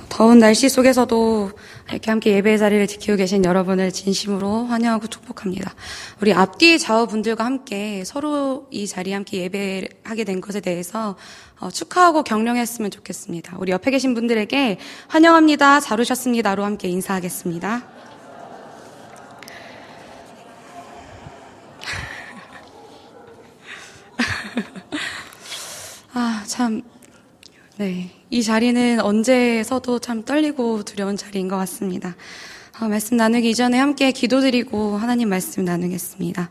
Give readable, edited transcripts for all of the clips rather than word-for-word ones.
더운 날씨 속에서도 이렇게 함께 예배의 자리를 지키고 계신 여러분을 진심으로 환영하고 축복합니다. 우리 앞뒤 좌우분들과 함께 서로 이 자리에 함께 예배하게 된 것에 대해서 축하하고 격려했으면 좋겠습니다. 우리 옆에 계신 분들에게 환영합니다, 잘 오셨습니다로 함께 인사하겠습니다. 네. 이 자리는 언제 서도 참 떨리고 두려운 자리인 것 같습니다. 말씀 나누기 이전에 함께 기도드리고 하나님 말씀 나누겠습니다.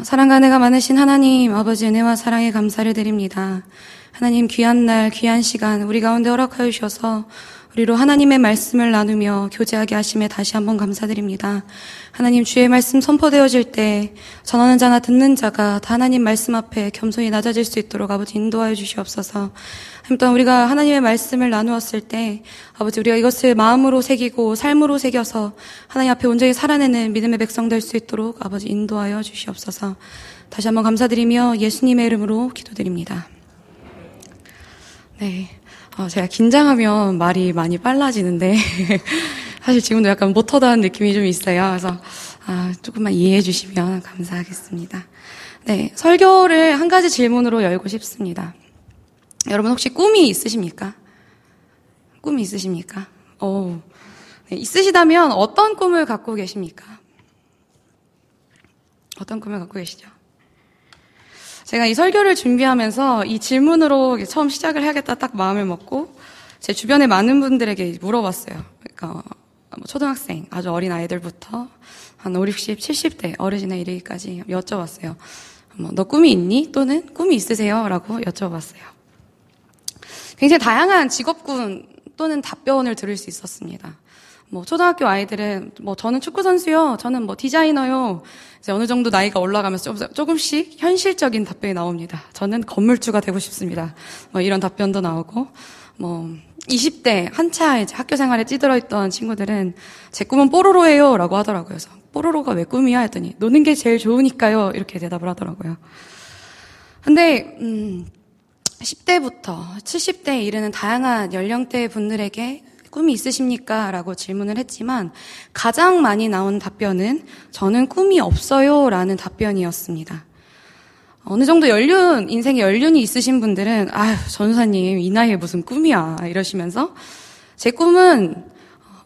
사랑과 은혜가 많으신 하나님, 아버지 은혜와 사랑에 감사를 드립니다. 하나님 귀한 날, 귀한 시간 우리 가운데 허락하여 주셔서 우리로 하나님의 말씀을 나누며 교제하게 하심에 다시 한번 감사드립니다. 하나님 주의 말씀 선포되어질 때 전하는 자나 듣는 자가 다 하나님 말씀 앞에 겸손히 낮아질 수 있도록 아버지 인도하여 주시옵소서. 또한 우리가 하나님의 말씀을 나누었을 때 아버지 우리가 이것을 마음으로 새기고 삶으로 새겨서 하나님 앞에 온전히 살아내는 믿음의 백성 될 수 있도록 아버지 인도하여 주시옵소서. 다시 한번 감사드리며 예수님의 이름으로 기도드립니다. 네. 제가 긴장하면 말이 많이 빨라지는데 사실 지금도 약간 못하다는 느낌이 좀 있어요. 그래서 조금만 이해해 주시면 감사하겠습니다. 네, 설교를 한 가지 질문으로 열고 싶습니다. 여러분 혹시 꿈이 있으십니까? 꿈이 있으십니까? 네, 있으시다면 어떤 꿈을 갖고 계십니까? 어떤 꿈을 갖고 계시죠? 제가 이 설교를 준비하면서 이 질문으로 처음 시작을 해야겠다 딱 마음을 먹고 제 주변에 많은 분들에게 물어봤어요. 그러니까 초등학생, 아주 어린 아이들부터 한 5, 60, 70대 어르신에 이르기까지 여쭤봤어요. 너 꿈이 있니? 또는 꿈이 있으세요? 라고 여쭤봤어요. 굉장히 다양한 직업군 또는 답변을 들을 수 있었습니다. 초등학교 아이들은, 저는 축구선수요, 저는 디자이너요. 이제 어느 정도 나이가 올라가면서 조금씩 현실적인 답변이 나옵니다. 저는 건물주가 되고 싶습니다. 이런 답변도 나오고, 20대, 한차 이제 학교 생활에 찌들어 있던 친구들은 제 꿈은 뽀로로예요. 라고 하더라고요. 그래서 뽀로로가 왜 꿈이야? 했더니, 노는 게 제일 좋으니까요. 이렇게 대답을 하더라고요. 근데, 10대부터 70대에 이르는 다양한 연령대의 분들에게 꿈이 있으십니까? 라고 질문을 했지만 가장 많이 나온 답변은 저는 꿈이 없어요 라는 답변이었습니다. 어느 정도 인생에 연륜이 있으신 분들은 전사님 이 나이에 무슨 꿈이야 이러시면서 제 꿈은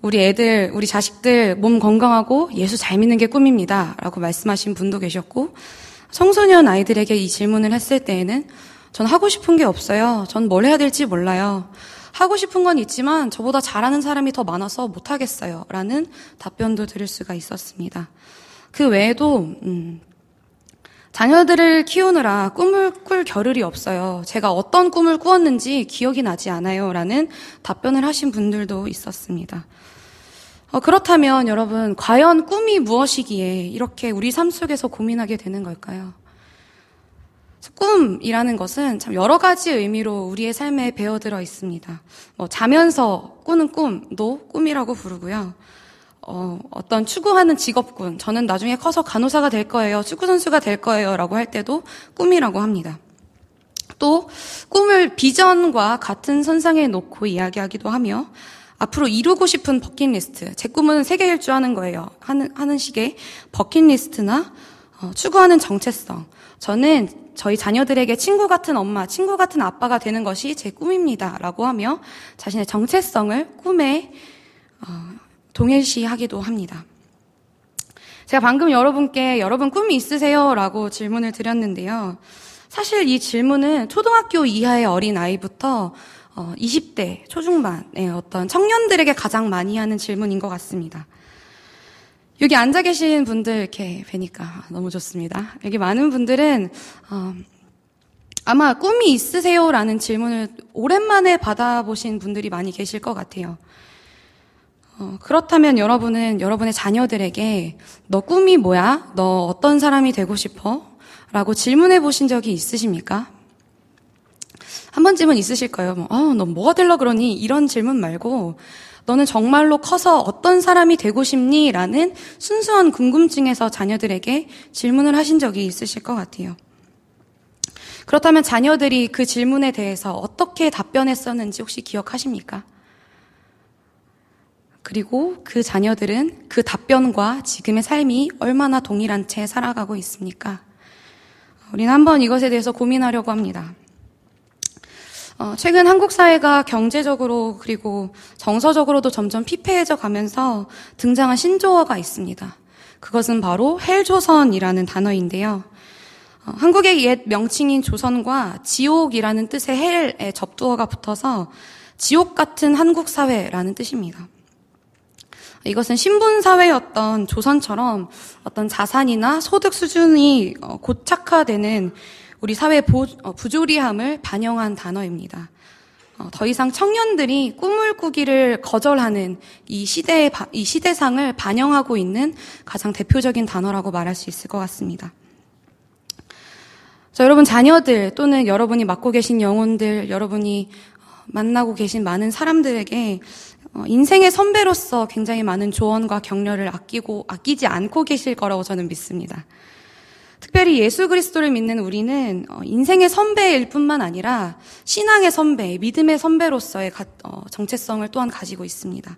우리 애들, 우리 자식들 몸 건강하고 예수 잘 믿는 게 꿈입니다 라고 말씀하신 분도 계셨고 청소년 아이들에게 이 질문을 했을 때에는 전 하고 싶은 게 없어요. 전 뭘 해야 될지 몰라요. 하고 싶은 건 있지만 저보다 잘하는 사람이 더 많아서 못하겠어요. 라는 답변도 들을 수가 있었습니다. 그 외에도 자녀들을 키우느라 꿈을 꿀 겨를이 없어요. 제가 어떤 꿈을 꾸었는지 기억이 나지 않아요. 라는 답변을 하신 분들도 있었습니다. 그렇다면 여러분, 과연 꿈이 무엇이기에 이렇게 우리 삶 속에서 고민하게 되는 걸까요? 꿈이라는 것은 참 여러 가지 의미로 우리의 삶에 배어들어 있습니다. 자면서 꾸는 꿈도 꿈이라고 부르고요. 어떤 추구하는 직업군, 저는 나중에 커서 간호사가 될 거예요, 축구선수가 될 거예요 라고 할 때도 꿈이라고 합니다. 또 꿈을 비전과 같은 선상에 놓고 이야기하기도 하며 앞으로 이루고 싶은 버킷리스트, 제 꿈은 세계 일주하는 거예요 하는 식의 버킷리스트나 추구하는 정체성, 저는 저희 자녀들에게 친구 같은 엄마, 친구 같은 아빠가 되는 것이 제 꿈입니다 라고 하며 자신의 정체성을 꿈에 동일시하기도 합니다. 제가 방금 여러분께 여러분 꿈이 있으세요? 라고 질문을 드렸는데요. 사실 이 질문은 초등학교 이하의 어린 아이부터 20대 초중반의 어떤 청년들에게 가장 많이 하는 질문인 것 같습니다. 여기 앉아 계신 분들 이렇게 뵈니까 너무 좋습니다. 여기 많은 분들은 아마 꿈이 있으세요라는 질문을 오랜만에 받아보신 분들이 많이 계실 것 같아요. 그렇다면 여러분은 여러분의 자녀들에게 너 꿈이 뭐야? 너 어떤 사람이 되고 싶어? 라고 질문해 보신 적이 있으십니까? 한 번쯤은 있으실 거예요. 너 뭐가 되려고 그러니? 이런 질문 말고 너는 정말로 커서 어떤 사람이 되고 싶니? 라는 순수한 궁금증에서 자녀들에게 질문을 하신 적이 있으실 것 같아요. 그렇다면 자녀들이 그 질문에 대해서 어떻게 답변했었는지 혹시 기억하십니까? 그리고 그 자녀들은 그 답변과 지금의 삶이 얼마나 동일한 채 살아가고 있습니까? 우리는 한번 이것에 대해서 고민하려고 합니다. 최근 한국 사회가 경제적으로 그리고 정서적으로도 점점 피폐해져 가면서 등장한 신조어가 있습니다. 그것은 바로 헬조선이라는 단어인데요. 한국의 옛 명칭인 조선과 지옥이라는 뜻의 헬의 접두어가 붙어서 지옥 같은 한국 사회라는 뜻입니다. 이것은 신분사회였던 조선처럼 어떤 자산이나 소득 수준이 고착화되는 우리 사회의 부조리함을 반영한 단어입니다. 더 이상 청년들이 꿈을 꾸기를 거절하는 이 시대상을 반영하고 있는 가장 대표적인 단어라고 말할 수 있을 것 같습니다. 자, 여러분 자녀들 또는 여러분이 맡고 계신 영혼들, 여러분이 만나고 계신 많은 사람들에게 인생의 선배로서 굉장히 많은 조언과 격려를 아끼지 않고 계실 거라고 저는 믿습니다. 특별히 예수 그리스도를 믿는 우리는 인생의 선배일 뿐만 아니라 신앙의 선배, 믿음의 선배로서의 정체성을 또한 가지고 있습니다.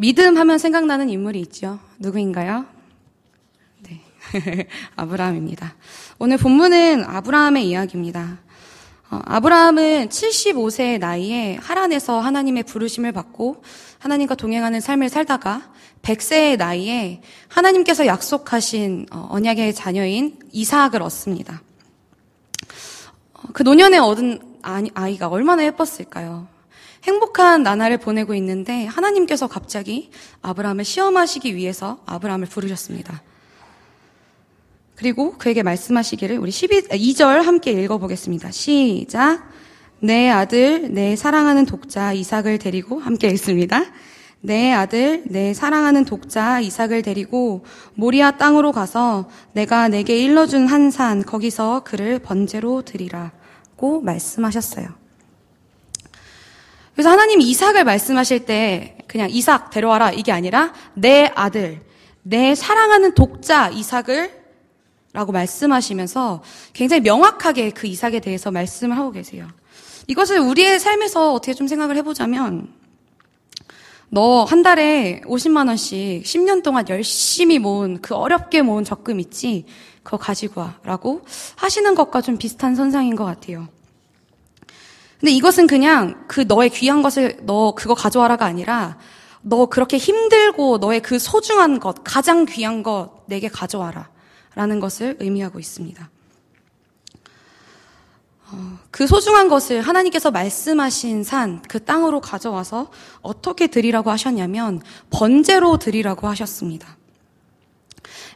믿음 하면 생각나는 인물이 있죠. 누구인가요? 네, 아브라함입니다. 오늘 본문은 아브라함의 이야기입니다. 아브라함은 75세의 나이에 하란에서 하나님의 부르심을 받고 하나님과 동행하는 삶을 살다가 100세의 나이에 하나님께서 약속하신 언약의 자녀인 이삭을 얻습니다. 그 노년에 얻은 아이가 얼마나 예뻤을까요? 행복한 나날을 보내고 있는데 하나님께서 갑자기 아브라함을 시험하시기 위해서 아브라함을 부르셨습니다. 그리고 그에게 말씀하시기를 우리 2절 함께 읽어보겠습니다. 시작. 내 아들, 내 사랑하는 독자 이삭을 데리고 함께 읽습니다. 내 아들, 내 사랑하는 독자 이삭을 데리고 모리아 땅으로 가서 내가 내게 일러준 한 산 거기서 그를 번제로 드리라고 말씀하셨어요. 그래서 하나님이 이삭을 말씀하실 때 그냥 이삭 데려와라 이게 아니라 내 아들, 내 사랑하는 독자 이삭을 라고 말씀하시면서 굉장히 명확하게 그 이삭에 대해서 말씀을 하고 계세요. 이것을 우리의 삶에서 어떻게 좀 생각을 해보자면 너 한 달에 50만 원씩 10년 동안 열심히 모은 그 어렵게 모은 적금 있지? 그거 가지고 와 라고 하시는 것과 좀 비슷한 선상인 것 같아요. 근데 이것은 그냥 그 너의 귀한 것을 너 그거 가져와라가 아니라 너 그렇게 힘들고 너의 그 소중한 것, 가장 귀한 것 내게 가져와라 라는 것을 의미하고 있습니다. 그 소중한 것을 하나님께서 말씀하신 산, 그 땅으로 가져와서 어떻게 드리라고 하셨냐면 번제로 드리라고 하셨습니다.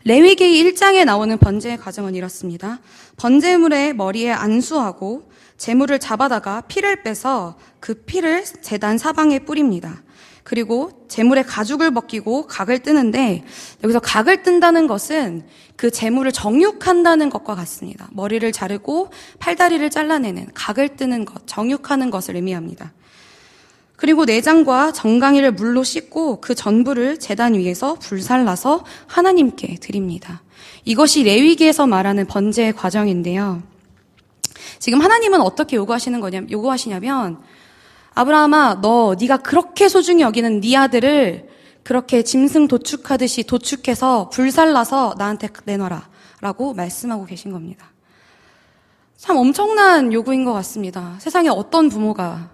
레위기 1장에 나오는 번제의 과정은 이렇습니다. 번제물의 머리에 안수하고 제물을 잡아다가 피를 빼서 그 피를 제단 사방에 뿌립니다. 그리고 제물의 가죽을 벗기고 각을 뜨는데 여기서 각을 뜬다는 것은 그 제물을 정육한다는 것과 같습니다. 머리를 자르고 팔다리를 잘라내는 각을 뜨는 것, 정육하는 것을 의미합니다. 그리고 내장과 정강이를 물로 씻고 그 전부를 제단 위에서 불살라서 하나님께 드립니다. 이것이 레위기에서 말하는 번제의 과정인데요. 지금 하나님은 어떻게 요구하시냐면 아브라함아, 네가 그렇게 소중히 여기는 네 아들을 그렇게 짐승 도축하듯이 도축해서 불살라서 나한테 내놔라 라고 말씀하고 계신 겁니다. 참 엄청난 요구인 것 같습니다. 세상에 어떤 부모가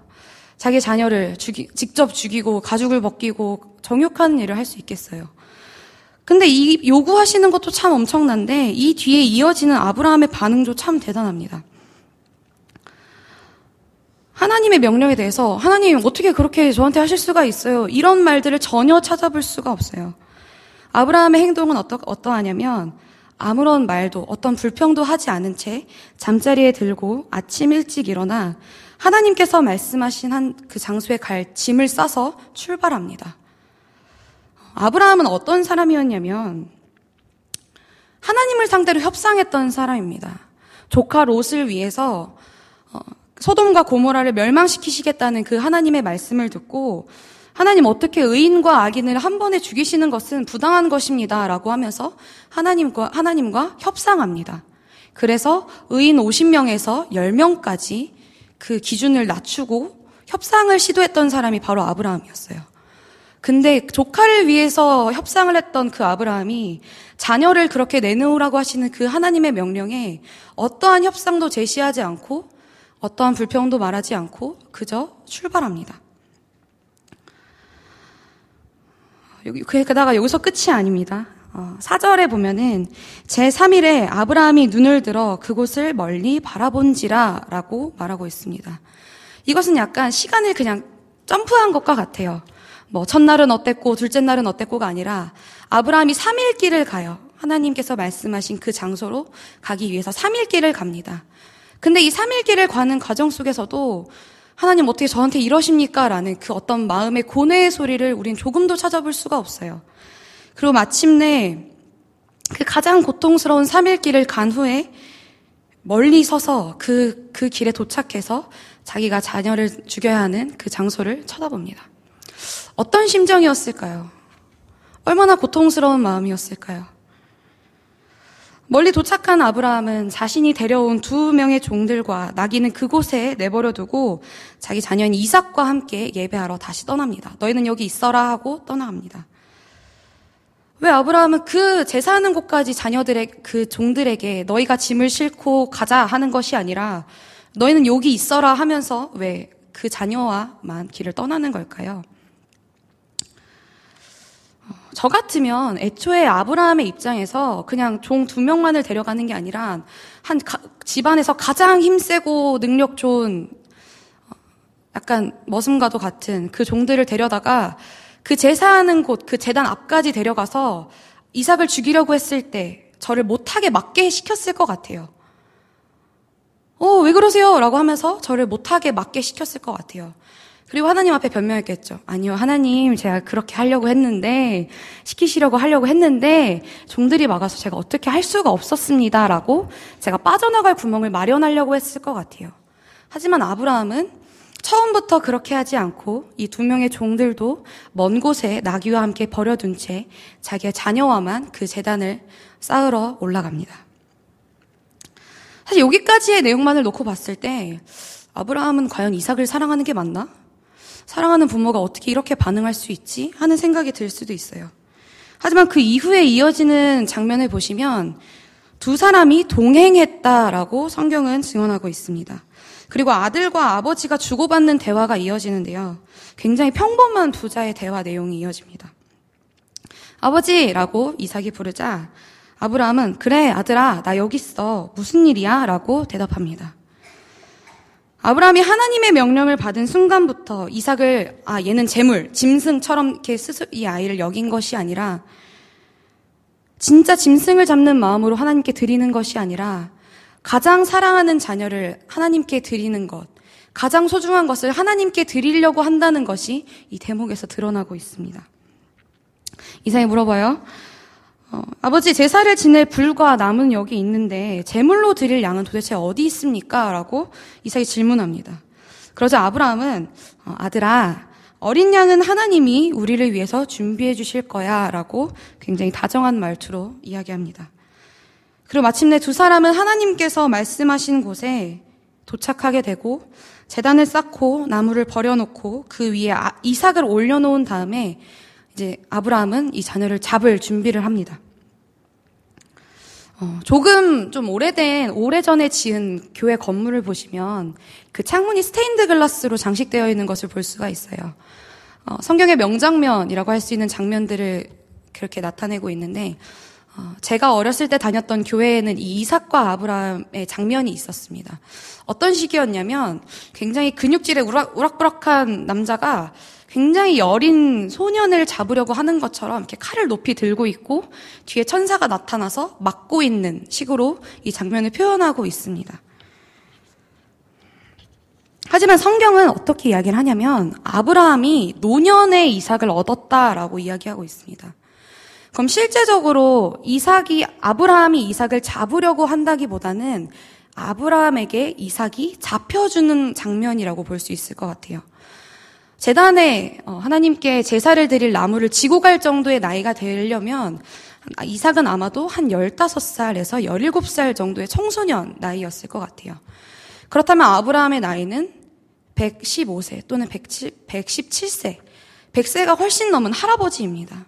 자기 자녀를 직접 죽이고 가죽을 벗기고 정육하는 일을 할 수 있겠어요. 근데 이 요구하시는 것도 참 엄청난데 이 뒤에 이어지는 아브라함의 반응도 참 대단합니다. 하나님의 명령에 대해서 하나님 어떻게 그렇게 저한테 하실 수가 있어요? 이런 말들을 전혀 찾아볼 수가 없어요. 아브라함의 행동은 어떠하냐면 아무런 말도 어떤 불평도 하지 않은 채 잠자리에 들고 아침 일찍 일어나 하나님께서 말씀하신 그 장소에 갈 짐을 싸서 출발합니다. 아브라함은 어떤 사람이었냐면 하나님을 상대로 협상했던 사람입니다. 조카 롯을 위해서 소돔과 고모라를 멸망시키시겠다는 그 하나님의 말씀을 듣고 하나님 어떻게 의인과 악인을 한 번에 죽이시는 것은 부당한 것입니다 라고 하면서 하나님과 협상합니다. 그래서 의인 50명에서 10명까지 그 기준을 낮추고 협상을 시도했던 사람이 바로 아브라함이었어요. 근데 조카를 위해서 협상을 했던 그 아브라함이 자녀를 그렇게 내놓으라고 하시는 그 하나님의 명령에 어떠한 협상도 제시하지 않고 어떠한 불평도 말하지 않고 그저 출발합니다. 게다가 여기서 끝이 아닙니다. 4절에 보면은 제3일에 아브라함이 눈을 들어 그곳을 멀리 바라본지라 라고 말하고 있습니다. 이것은 약간 시간을 그냥 점프한 것과 같아요. 뭐 첫날은 어땠고 둘째 날은 어땠고가 아니라 아브라함이 3일 길을 가요. 하나님께서 말씀하신 그 장소로 가기 위해서 3일 길을 갑니다. 근데 이 3일 길을 가는 과정 속에서도 하나님 어떻게 저한테 이러십니까? 라는 그 어떤 마음의 고뇌의 소리를 우린 조금도 찾아볼 수가 없어요. 그리고 마침내 그 가장 고통스러운 3일 길을 간 후에 멀리 서서 그 길에 도착해서 자기가 자녀를 죽여야 하는 그 장소를 쳐다봅니다. 어떤 심정이었을까요? 얼마나 고통스러운 마음이었을까요? 멀리 도착한 아브라함은 자신이 데려온 2명의 종들과 나귀는 그곳에 내버려두고 자기 자녀인 이삭과 함께 예배하러 다시 떠납니다. 너희는 여기 있어라 하고 떠나갑니다. 왜 아브라함은 그 제사하는 곳까지 그 종들에게 너희가 짐을 싣고 가자 하는 것이 아니라 너희는 여기 있어라 하면서 왜 그 자녀와만 길을 떠나는 걸까요? 저 같으면 애초에 아브라함의 입장에서 그냥 종 2명만을 데려가는 게 아니라 집안에서 가장 힘세고 능력 좋은 약간 머슴과도 같은 그 종들을 데려다가 그 제사하는 곳, 그 제단 앞까지 데려가서 이삭을 죽이려고 했을 때 저를 못하게 맞게 시켰을 것 같아요. 왜 그러세요? 라고 하면서 저를 못하게 맞게 시켰을 것 같아요. 그리고 하나님 앞에 변명했겠죠. 아니요, 하나님, 제가 그렇게 시키시려고 하려고 했는데, 종들이 막아서 제가 어떻게 할 수가 없었습니다. 라고 제가 빠져나갈 구멍을 마련하려고 했을 것 같아요. 하지만 아브라함은 처음부터 그렇게 하지 않고 이 2명의 종들도 먼 곳에 나귀와 함께 버려둔 채 자기의 자녀와만 그 제단을 쌓으러 올라갑니다. 사실 여기까지의 내용만을 놓고 봤을 때 아브라함은 과연 이삭을 사랑하는 게 맞나? 사랑하는 부모가 어떻게 이렇게 반응할 수 있지? 하는 생각이 들 수도 있어요. 하지만 그 이후에 이어지는 장면을 보시면 2 사람이 동행했다라고 성경은 증언하고 있습니다. 그리고 아들과 아버지가 주고받는 대화가 이어지는데요. 굉장히 평범한 부자의 대화 내용이 이어집니다. 아버지라고 이삭이 부르자 아브라함은 그래 아들아 나 여기 있어 무슨 일이야? 라고 대답합니다. 아브라함이 하나님의 명령을 받은 순간부터 이삭을 얘는 재물, 짐승처럼 이렇게 스스로 이 아이를 여긴 것이 아니라 진짜 짐승을 잡는 마음으로 하나님께 드리는 것이 아니라 가장 사랑하는 자녀를 하나님께 드리는 것, 가장 소중한 것을 하나님께 드리려고 한다는 것이 이 대목에서 드러나고 있습니다. 이삭이 물어봐요. 아버지 제사를 지낼 불과 나무는 여기 있는데 제물로 드릴 양은 도대체 어디 있습니까? 라고 이삭이 질문합니다. 그러자 아브라함은 아들아 어린 양은 하나님이 우리를 위해서 준비해 주실 거야 라고 굉장히 다정한 말투로 이야기합니다. 그리고 마침내 2 사람은 하나님께서 말씀하신 곳에 도착하게 되고 제단을 쌓고 나무를 버려놓고 그 위에 이삭을 올려놓은 다음에 이제 아브라함은 이 자녀를 잡을 준비를 합니다. 조금 좀 오래전에 지은 교회 건물을 보시면 그 창문이 스테인드 글라스로 장식되어 있는 것을 볼 수가 있어요. 성경의 명장면이라고 할 수 있는 장면들을 그렇게 나타내고 있는데 제가 어렸을 때 다녔던 교회에는 이 이삭과 아브라함의 장면이 있었습니다. 어떤 시기였냐면 굉장히 근육질의 우락부락한 남자가 굉장히 여린 소년을 잡으려고 하는 것처럼 이렇게 칼을 높이 들고 있고 뒤에 천사가 나타나서 막고 있는 식으로 이 장면을 표현하고 있습니다. 하지만 성경은 어떻게 이야기를 하냐면 아브라함이 노년의 이삭을 얻었다라고 이야기하고 있습니다. 그럼 실제적으로 아브라함이 이삭을 잡으려고 한다기보다는 아브라함에게 이삭이 잡혀주는 장면이라고 볼 수 있을 것 같아요. 제단에 하나님께 제사를 드릴 나무를 지고 갈 정도의 나이가 되려면 이삭은 아마도 한 15살에서 17살 정도의 청소년 나이였을 것 같아요. 그렇다면 아브라함의 나이는 115세 또는 117세, 100세가 훨씬 넘은 할아버지입니다.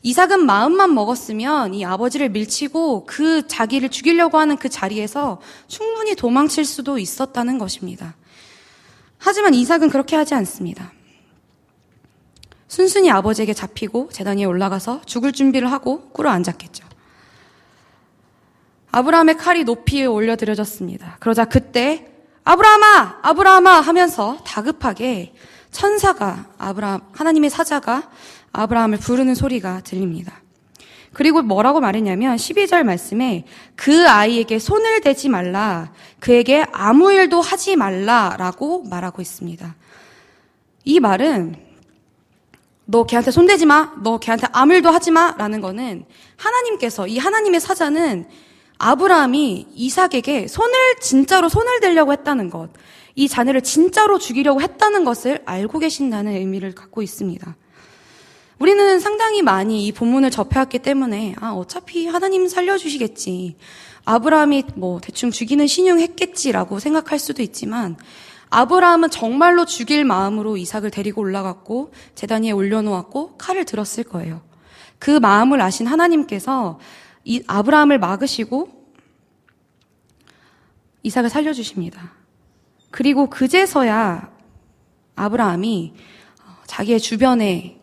이삭은 마음만 먹었으면 이 아버지를 밀치고 그 자기를 죽이려고 하는 그 자리에서 충분히 도망칠 수도 있었다는 것입니다. 하지만 이삭은 그렇게 하지 않습니다. 순순히 아버지에게 잡히고 제단 위에 올라가서 죽을 준비를 하고 꿇어 앉았겠죠. 아브라함의 칼이 높이 올려드려졌습니다. 그러자 그때 아브라함아! 아브라함아! 하면서 다급하게 천사가 하나님의 사자가 아브라함을 부르는 소리가 들립니다. 그리고 뭐라고 말했냐면 12절 말씀에 그 아이에게 손을 대지 말라, 그에게 아무 일도 하지 말라라고 말하고 있습니다. 이 말은 너 걔한테 손대지 마, 너 걔한테 아무 일도 하지 마라는 거는 하나님께서, 이 하나님의 사자는 아브라함이 이삭에게 진짜로 손을 대려고 했다는 것, 이 자녀를 진짜로 죽이려고 했다는 것을 알고 계신다는 의미를 갖고 있습니다. 우리는 상당히 많이 이 본문을 접해왔기 때문에 어차피 하나님 살려주시겠지, 아브라함이 대충 죽이는 신용했겠지라고 생각할 수도 있지만, 아브라함은 정말로 죽일 마음으로 이삭을 데리고 올라갔고 제단 위에 올려놓았고 칼을 들었을 거예요. 그 마음을 아신 하나님께서 이 아브라함을 막으시고 이삭을 살려주십니다. 그리고 그제서야 아브라함이 자기의 주변에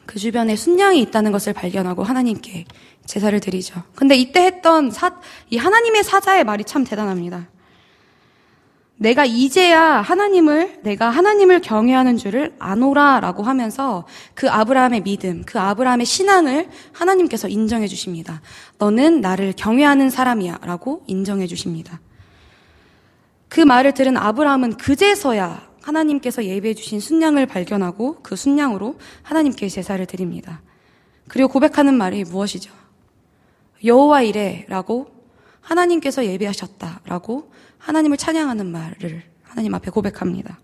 그 주변에 순양이 있다는 것을 발견하고 하나님께 제사를 드리죠. 근데 이때 했던 이 하나님의 사자의 말이 참 대단합니다. 내가 이제야 내가 하나님을 경외하는 줄을 아노라라고 하면서 그 아브라함의 믿음, 그 아브라함의 신앙을 하나님께서 인정해 주십니다. 너는 나를 경외하는 사람이야 라고 인정해 주십니다. 그 말을 들은 아브라함은 그제서야 하나님께서 예비해 주신 순양을 발견하고 그 순양으로 하나님께 제사를 드립니다. 그리고 고백하는 말이 무엇이죠? 여호와 이레라고, 하나님께서 예비하셨다라고 하나님을 찬양하는 말을 하나님 앞에 고백합니다.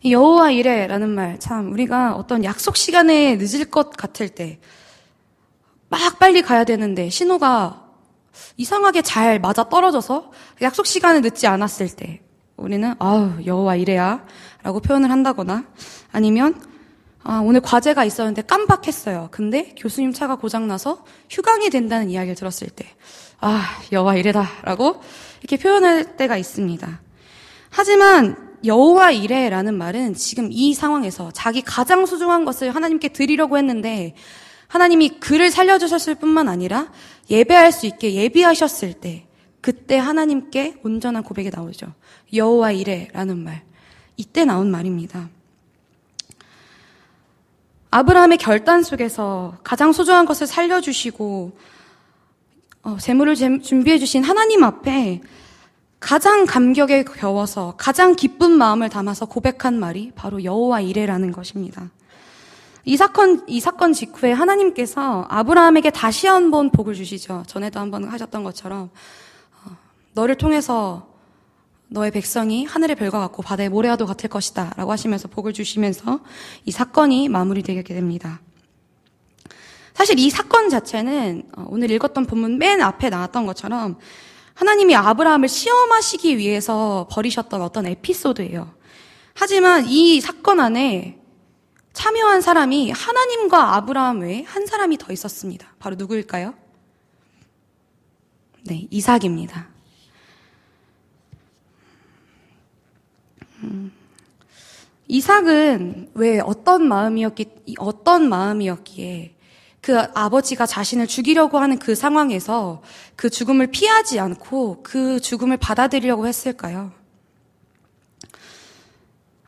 이 여호와 이레라는 말, 참 우리가 어떤 약속 시간에 늦을 것 같을 때, 막 빨리 가야 되는데 신호가 이상하게 잘 맞아 떨어져서 약속 시간에 늦지 않았을 때 우리는 여호와 이레야 라고 표현을 한다거나, 아니면 오늘 과제가 있었는데 깜빡했어요. 근데 교수님 차가 고장나서 휴강이 된다는 이야기를 들었을 때 여호와 이레다 라고 이렇게 표현할 때가 있습니다. 하지만 여호와 이레라는 말은 지금 이 상황에서 자기 가장 소중한 것을 하나님께 드리려고 했는데 하나님이 그를 살려주셨을 뿐만 아니라 예배할 수 있게 예비하셨을 때, 그때 하나님께 온전한 고백이 나오죠. 여호와 이레라는 말, 이때 나온 말입니다. 아브라함의 결단 속에서 가장 소중한 것을 살려주시고 재물을 준비해 주신 하나님 앞에 가장 감격에 겨워서 가장 기쁜 마음을 담아서 고백한 말이 바로 여호와 이레라는 것입니다. 이 사건 직후에 하나님께서 아브라함에게 다시 한번 복을 주시죠. 전에도 한번 하셨던 것처럼 너를 통해서 너의 백성이 하늘의 별과 같고 바다의 모래와도 같을 것이다 라고 하시면서 복을 주시면서 이 사건이 마무리되게 됩니다. 사실 이 사건 자체는 오늘 읽었던 본문 맨 앞에 나왔던 것처럼 하나님이 아브라함을 시험하시기 위해서 벌이셨던 어떤 에피소드예요. 하지만 이 사건 안에 참여한 사람이 하나님과 아브라함 외에 한 사람이 더 있었습니다. 바로 누구일까요? 네, 이삭입니다. 이삭은 왜 어떤 마음이었기에 그 아버지가 자신을 죽이려고 하는 그 상황에서 그 죽음을 피하지 않고 그 죽음을 받아들이려고 했을까요?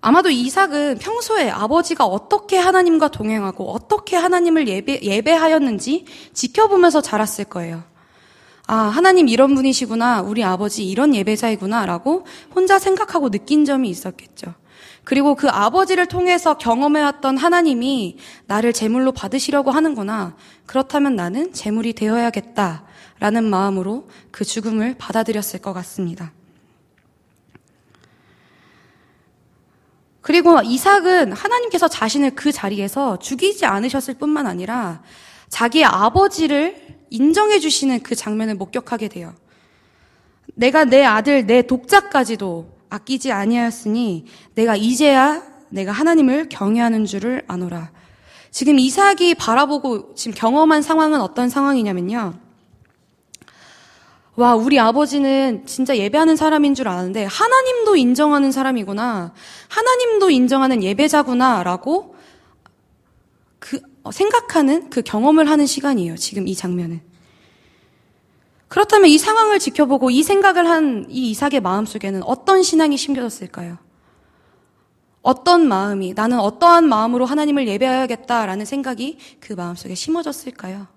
아마도 이삭은 평소에 아버지가 어떻게 하나님과 동행하고 어떻게 하나님을 예배하였는지 지켜보면서 자랐을 거예요. 하나님 이런 분이시구나, 우리 아버지 이런 예배자이구나 라고 혼자 생각하고 느낀 점이 있었겠죠. 그리고 그 아버지를 통해서 경험해왔던 하나님이 나를 제물로 받으시려고 하는구나, 그렇다면 나는 제물이 되어야겠다라는 마음으로 그 죽음을 받아들였을 것 같습니다. 그리고 이삭은 하나님께서 자신을 그 자리에서 죽이지 않으셨을 뿐만 아니라 자기의 아버지를 인정해 주시는 그 장면을 목격하게 돼요. 내가 내 아들, 내 독자까지도 아끼지 아니하였으니 내가 이제야 내가 하나님을 경외하는 줄을 아노라. 지금 이삭이 바라보고 지금 경험한 상황은 어떤 상황이냐면요. 와, 우리 아버지는 진짜 예배하는 사람인 줄 아는데 하나님도 인정하는 사람이구나. 하나님도 인정하는 예배자구나 라고 생각하는 그 경험을 하는 시간이에요. 지금 이 장면은. 그렇다면 이 상황을 지켜보고 이 생각을 한 이 이삭의 마음속에는 어떤 신앙이 심겨졌을까요? 어떤 마음이, 나는 어떠한 마음으로 하나님을 예배해야겠다라는 생각이 그 마음속에 심어졌을까요?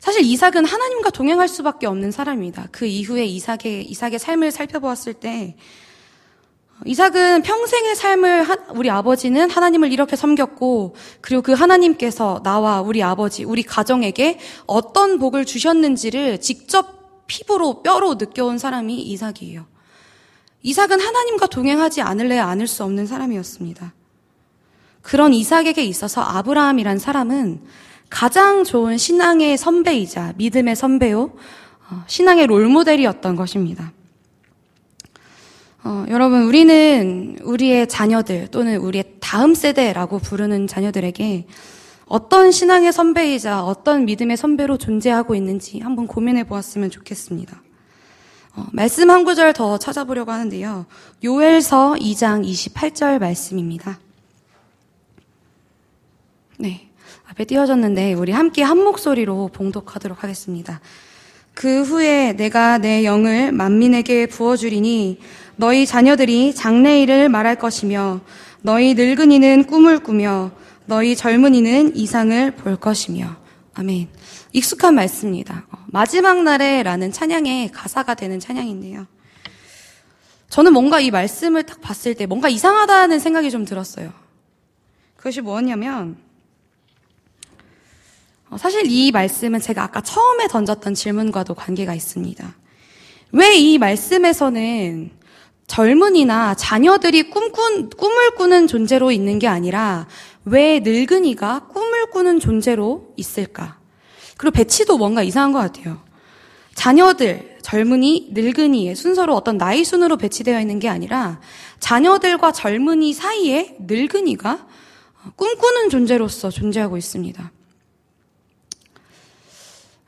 사실 이삭은 하나님과 동행할 수밖에 없는 사람입니다. 그 이후에 이삭의 삶을 살펴보았을 때 이삭은 평생의 삶을 우리 아버지는 하나님을 이렇게 섬겼고 그리고 그 하나님께서 나와 우리 아버지, 우리 가정에게 어떤 복을 주셨는지를 직접 피부로 뼈로 느껴온 사람이 이삭이에요. 이삭은 하나님과 동행하지 않을래야 않을 수 없는 사람이었습니다. 그런 이삭에게 있어서 아브라함이란 사람은 가장 좋은 신앙의 선배이자 믿음의 선배요, 신앙의 롤모델이었던 것입니다. 여러분, 우리는 우리의 자녀들 또는 우리의 다음 세대라고 부르는 자녀들에게 어떤 신앙의 선배이자 어떤 믿음의 선배로 존재하고 있는지 한번 고민해 보았으면 좋겠습니다. 말씀 한 구절 더 찾아보려고 하는데요. 요엘서 2장 28절 말씀입니다. 네, 앞에 띄워졌는데 우리 함께 한 목소리로 봉독하도록 하겠습니다. 그 후에 내가 내 영을 만민에게 부어주리니 너희 자녀들이 장래일을 말할 것이며 너희 늙은이는 꿈을 꾸며 너희 젊은이는 이상을 볼 것이며. 아멘. 익숙한 말씀입니다. 마지막 날에라는 찬양의 가사가 되는 찬양인데요. 저는 뭔가 이 말씀을 딱 봤을 때 뭔가 이상하다는 생각이 좀 들었어요. 그것이 뭐였냐면 사실 이 말씀은 제가 아까 처음에 던졌던 질문과도 관계가 있습니다. 왜 이 말씀에서는 젊은이나 자녀들이 꿈을 꾸는 존재로 있는 게 아니라 왜 늙은이가 꿈을 꾸는 존재로 있을까? 그리고 배치도 뭔가 이상한 것 같아요. 자녀들, 젊은이, 늙은이의 순서로 어떤 나이 순으로 배치되어 있는 게 아니라 자녀들과 젊은이 사이에 늙은이가 꿈꾸는 존재로서 존재하고 있습니다.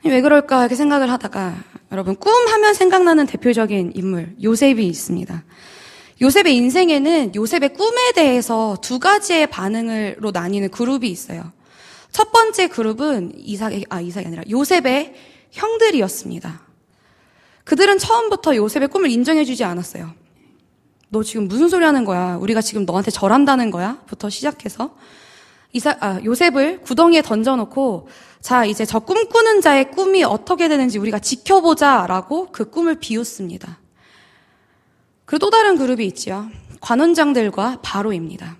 왜 그럴까 이렇게 생각을 하다가 여러분, 꿈 하면 생각나는 대표적인 인물 요셉이 있습니다. 요셉의 인생에는 요셉의 꿈에 대해서 두 가지의 반응으로 나뉘는 그룹이 있어요. 첫 번째 그룹은 이삭이 아니라 요셉의 형들이었습니다. 그들은 처음부터 요셉의 꿈을 인정해주지 않았어요. 너 지금 무슨 소리 하는 거야? 우리가 지금 너한테 절한다는 거야? 부터 시작해서 요셉을 구덩이에 던져놓고 자, 이제 저 꿈꾸는 자의 꿈이 어떻게 되는지 우리가 지켜보자라고 그 꿈을 비웃습니다. 그리고 또 다른 그룹이 있지요. 관원장들과 바로입니다.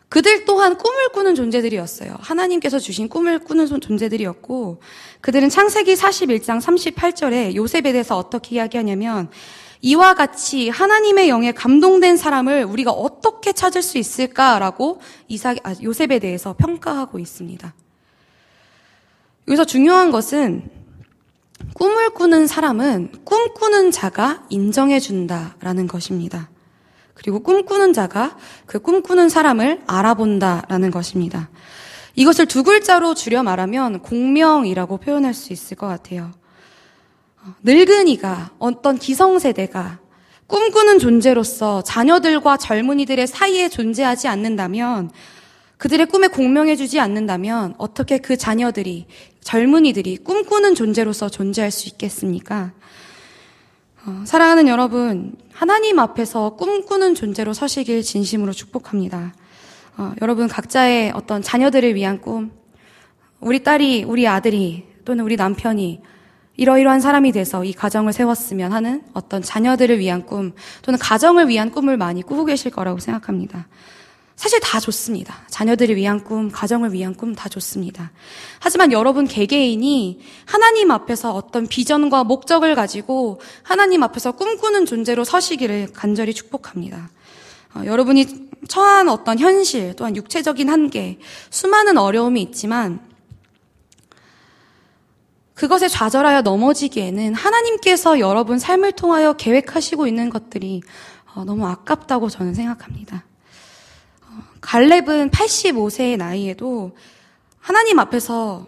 그들 또한 꿈을 꾸는 존재들이었어요. 하나님께서 주신 꿈을 꾸는 존재들이었고 그들은 창세기 41장 38절에 요셉에 대해서 어떻게 이야기하냐면 이와 같이 하나님의 영에 감동된 사람을 우리가 어떻게 찾을 수 있을까라고 요셉에 대해서 평가하고 있습니다. 여기서 중요한 것은 꿈을 꾸는 사람은 꿈꾸는 자가 인정해준다라는 것입니다. 그리고 꿈꾸는 자가 그 꿈꾸는 사람을 알아본다라는 것입니다. 이것을 두 글자로 줄여 말하면 공명이라고 표현할 수 있을 것 같아요. 늙은이가 어떤 기성세대가 꿈꾸는 존재로서 자녀들과 젊은이들의 사이에 존재하지 않는다면 그들의 꿈에 공명해주지 않는다면 어떻게 그 자녀들이 젊은이들이 꿈꾸는 존재로서 존재할 수 있겠습니까? 사랑하는 여러분, 하나님 앞에서 꿈꾸는 존재로 서시길 진심으로 축복합니다. 여러분 각자의 어떤 자녀들을 위한 꿈, 우리 딸이, 우리 아들이 또는 우리 남편이 이러이러한 사람이 돼서 이 가정을 세웠으면 하는 어떤 자녀들을 위한 꿈 또는 가정을 위한 꿈을 많이 꾸고 계실 거라고 생각합니다. 사실 다 좋습니다. 자녀들을 위한 꿈, 가정을 위한 꿈 다 좋습니다. 하지만 여러분 개개인이 하나님 앞에서 어떤 비전과 목적을 가지고 하나님 앞에서 꿈꾸는 존재로 서시기를 간절히 축복합니다. 여러분이 처한 어떤 현실, 또한 육체적인 한계, 수많은 어려움이 있지만 그것에 좌절하여 넘어지기에는 하나님께서 여러분 삶을 통하여 계획하시고 있는 것들이 너무 아깝다고 저는 생각합니다. 갈렙은 85세의 나이에도 하나님 앞에서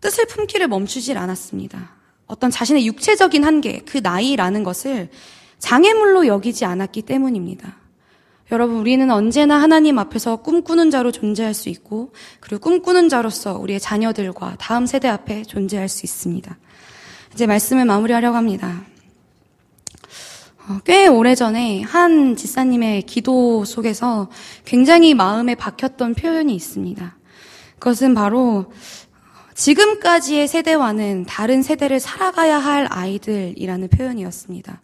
뜻을 품기를 멈추질 않았습니다. 어떤 자신의 육체적인 한계, 그 나이라는 것을 장애물로 여기지 않았기 때문입니다. 여러분, 우리는 언제나 하나님 앞에서 꿈꾸는 자로 존재할 수 있고, 그리고 꿈꾸는 자로서 우리의 자녀들과 다음 세대 앞에 존재할 수 있습니다. 이제 말씀을 마무리하려고 합니다. 꽤 오래전에 한 지사님의 기도 속에서 굉장히 마음에 박혔던 표현이 있습니다. 그것은 바로 지금까지의 세대와는 다른 세대를 살아가야 할 아이들이라는 표현이었습니다.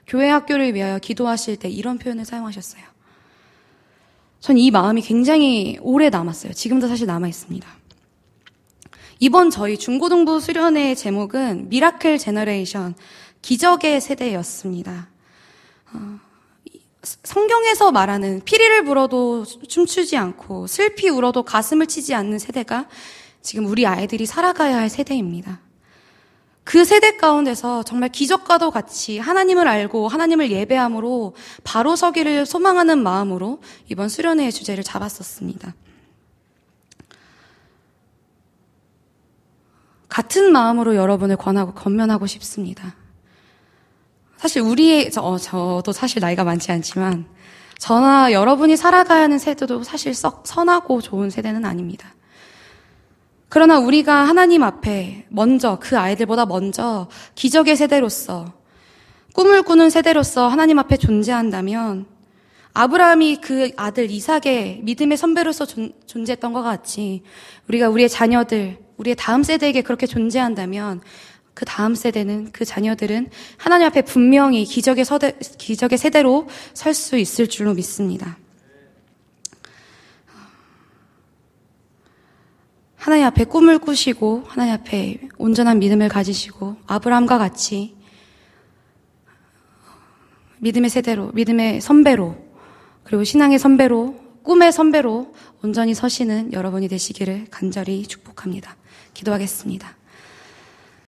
교회 학교를 위하여 기도하실 때 이런 표현을 사용하셨어요. 전 이 마음이 굉장히 오래 남았어요. 지금도 사실 남아있습니다. 이번 저희 중고등부 수련회 제목은 미라클 제너레이션, 기적의 세대였습니다. 성경에서 말하는 피리를 불어도 춤추지 않고 슬피 울어도 가슴을 치지 않는 세대가 지금 우리 아이들이 살아가야 할 세대입니다. 그 세대 가운데서 정말 기적과도 같이 하나님을 알고 하나님을 예배함으로 바로 서기를 소망하는 마음으로 이번 수련회의 주제를 잡았었습니다. 같은 마음으로 여러분을 권면하고 싶습니다. 사실 저도 사실 나이가 많지 않지만 저나 여러분이 살아가야 하는 세대도 사실 썩 선하고 좋은 세대는 아닙니다. 그러나 우리가 하나님 앞에 먼저, 그 아이들보다 먼저 기적의 세대로서, 꿈을 꾸는 세대로서 하나님 앞에 존재한다면 아브라함이 그 아들 이삭의 믿음의 선배로서 존재했던 것 같이 우리가 우리의 자녀들, 우리의 다음 세대에게 그렇게 존재한다면 그 다음 세대는, 그 자녀들은 하나님 앞에 분명히 기적의 세대로 설 수 있을 줄로 믿습니다. 하나님 앞에 꿈을 꾸시고 하나님 앞에 온전한 믿음을 가지시고 아브라함과 같이 믿음의 세대로, 믿음의 선배로, 그리고 신앙의 선배로, 꿈의 선배로 온전히 서시는 여러분이 되시기를 간절히 축복합니다. 기도하겠습니다.